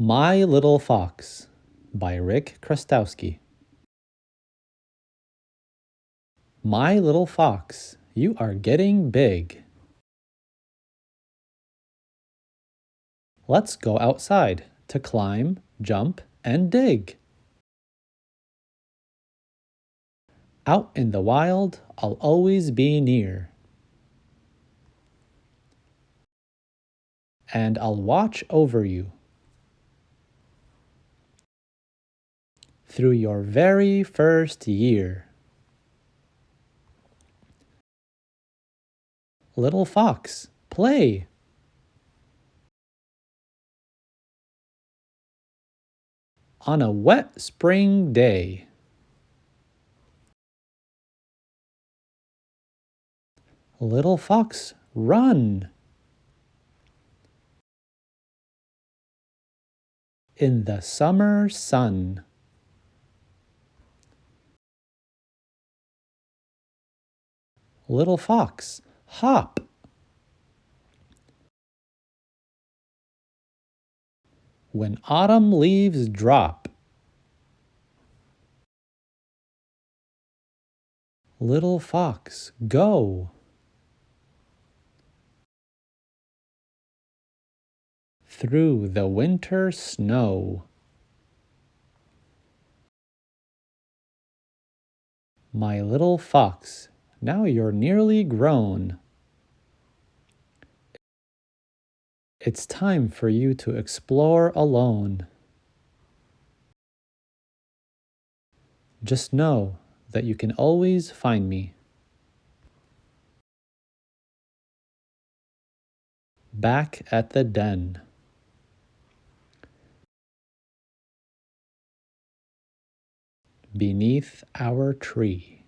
My Little Fox by Chrustowski. My little fox, you are getting big. Let's go outside to climb, jump, and dig. Out in the wild, I'll always be near. And I'll watch over you through your very first year. Little fox, play. On a wet spring day. Little fox, run. In the summer sun. Little fox, hop. When autumn leaves drop. Little fox, go. Through the winter snow. My little fox, now you're nearly grown. It's time for you to explore alone. Just know that you can always find me. Back at the den. Beneath our tree.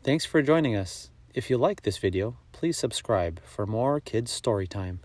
Thanks for joining us. If you like this video, please subscribe for more kids' story time.